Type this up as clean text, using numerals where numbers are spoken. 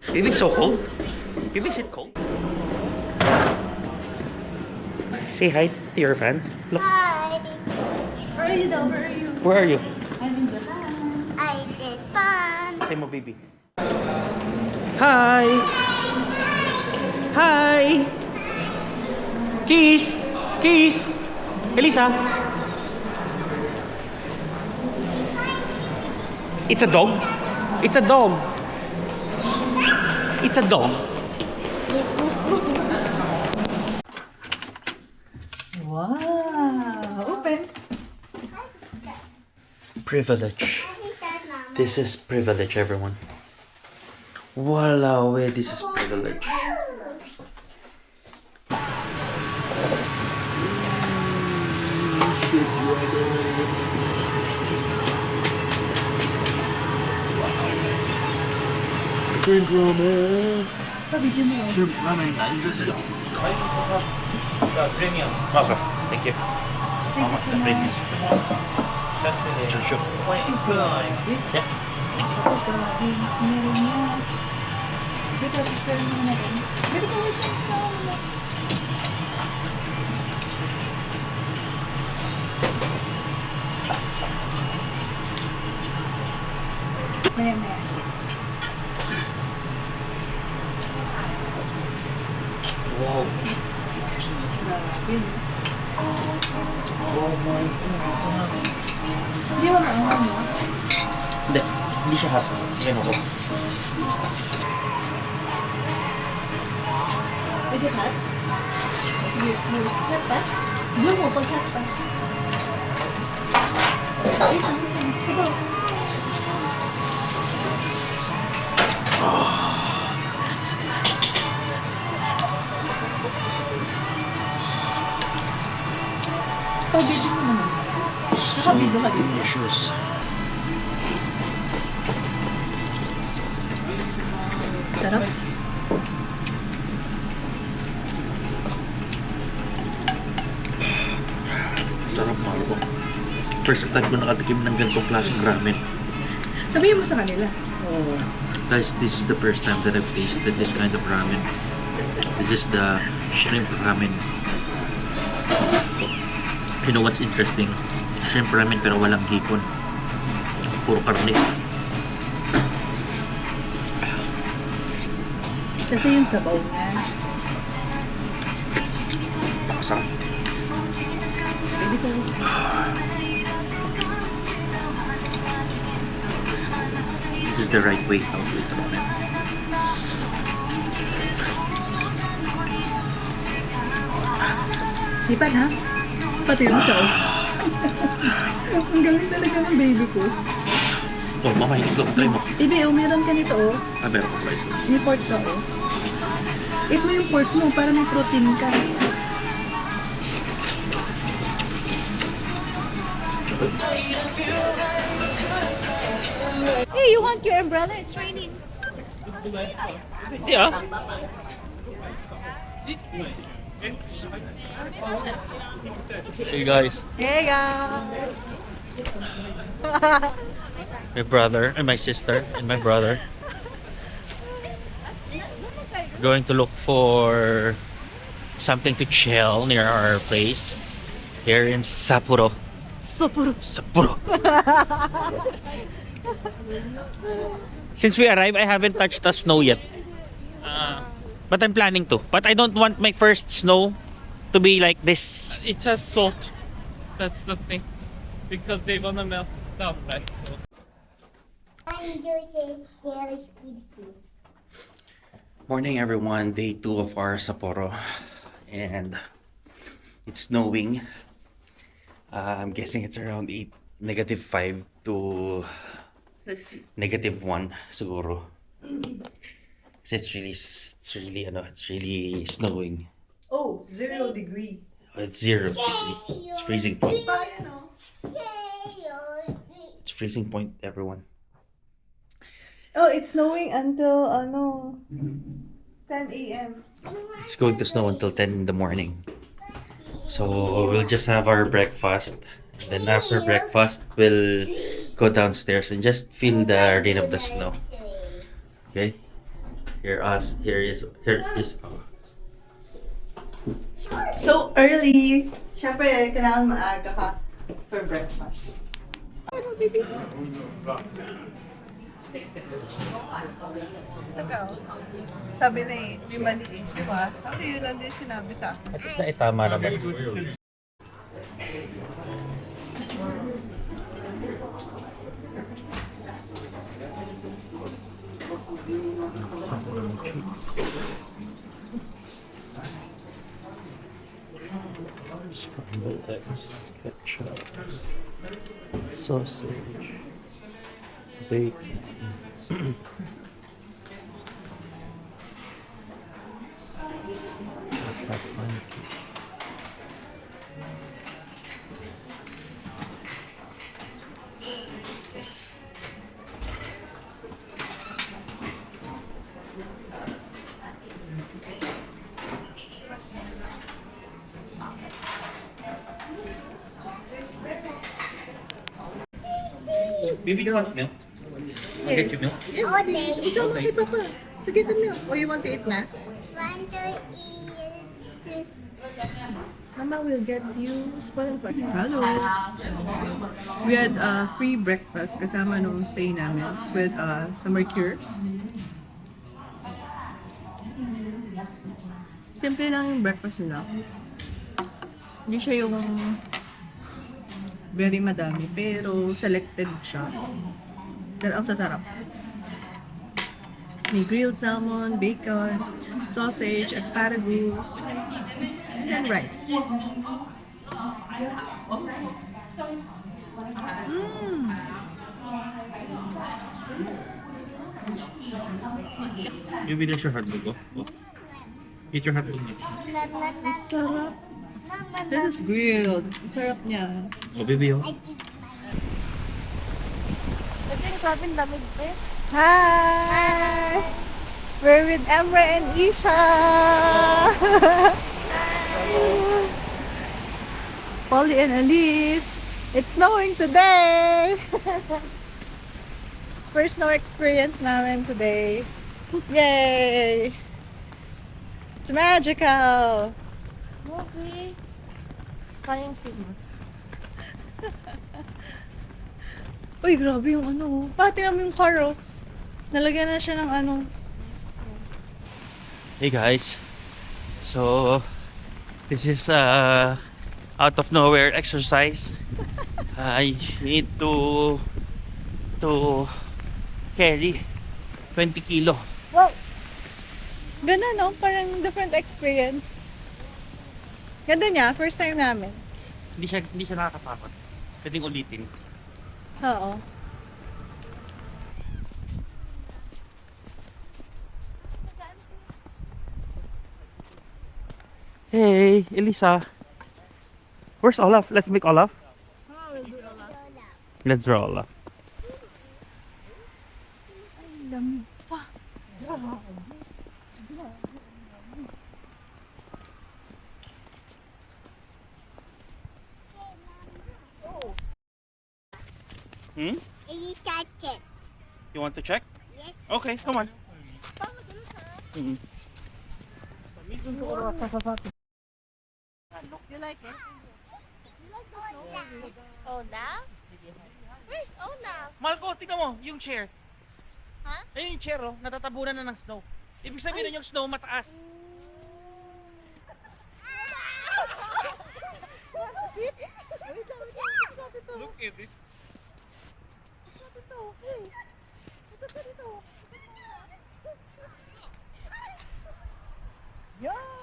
Baby, it's so cold. Baby, is it cold? Say hi to your fans. Look. Hi. Where are you now? Where are you? Where are you? I'm in Japan. I did fun. Say mo, baby. Hi! Hi! Kiss! Kiss! Elisa! It's a dog? It's a dog! It's a dog! Wow. Open. Privilege. This is privilege, everyone. Walao, this is privilege. Shrimp ramen. Shrimp ramen, guys. Premium. Okay, thank you. How much the premium? Sure. It's good. Yeah. Oh, grabe. Yung smell niya. Dito, prepare mo na rin. Dito ko, wait lang sa ako. Maya, maya. Wow. Grabe. Oh my God. Hindi mo maangan mo? Hindi siya hot. Yan ako. Is it hot? Hot pa? Blow mo pag hot pa. Wait lang, wait lang. Sabaw. Pabidyo mo naman. Nakabidyo ka dito. Delicious. Sarap. Sarap mahal ko. First time ko nakatikim ng ganitong klaseng ramen. Sabihin mo sa kanila. Guys, this is the first time that I've tasted this kind of ramen. This is the shrimp ramen. You know what's interesting? Shrimp ramen pero walang hipon. Puro karne. Kasi yung sabaw niya. Masarap. Pwede ko. This is the right way how to eat ramen. Lipan ha? Pati mo siya. Ang galing talaga ng baby ko. Oh, mama, hindi ko. Try mo. Ibe, meron ka nito oh. Ah, meron ko ba ito? May pork ka oh. Eat mo yung pork mo para may protein ka. Hey, you want your umbrella? It's raining. Hindi ah. Hey guys. Hey guys! My brother and my sister and my brother going to look for something to chill near our place here in Sapporo. Sapporo. Since we arrived, I haven't touched the snow yet. But I'm planning to. But I don't want my first snow to be like this. It has salt. That's the thing. Because they wanna melt it down, right? So. Morning everyone, day 2 of our Sapporo. And it's snowing. I'm guessing it's around -5 to Let's see. -1 siguro. Kasi it's really snowing. Oh, 0 degree. It's 0 degree. It's freezing point. Ano? It's freezing point, everyone. Oh, it's snowing until 10 a.m. It's going to snow until 10 in the morning. So we'll just have our breakfast. Then after breakfast, we'll go downstairs and just feel the rain of the snow. Okay? Here us. Here is us. So early. Siyempre, kailangan maaga ka for breakfast. Ano, baby? Ikaw, sabi na eh, di mali eh, di ba? Kasi yun lang din sinabi sa akin. At least na itama naman. Scrambled eggs, ketchup, sausage, baked. Baby, you want milk? I'll get you milk. Yes, please. Ikaw lang kay Papa. To get the milk. Or you want to eat na? Want to eat. Mama will get you spoiled for Hello. We had free breakfast kasama nung stay namin with Summer Cure. Simple lang yung breakfast nila. Hindi siya yung very madami, pero selected siya. Pero ang sasarap. May grilled salmon, bacon, sausage, asparagus, and then rice. Maybe there's your hotdog. Oh. Eat your hotdog. Na, na, na. Sarap. Mama, This is grilled. Sarap niya. Oh, baby, oh. Hi! We're with Emra and Isha! Polly and Elise! It's snowing today! First snow experience namin today. Yay! It's magical! Okay. Kayang sigma. Uy, grabe yung ano. Pati naman yung car, oh. Nalagyan na siya ng ano. Hey guys. So this is out of nowhere exercise. I need to carry 20 kilo. Wow! Ganda, no? Parang different experience. Ganda niya, first time namin. Hindi siya nakakatakot. Pwedeng ulitin. Oo. Hey, Elisa. Where's Olaf? Let's make Olaf. Let's draw Olaf. Hmm? you touch it. You want to check? Yes. Okay, come on. Mm. You like it? Ona? Where's Ona? Malco, tingnan mo, yung chair. Ha? Ayun yung chair, oh, natatabunan na ng snow. Ibig sabihin nun yung snow mataas. Look at this. Yeah!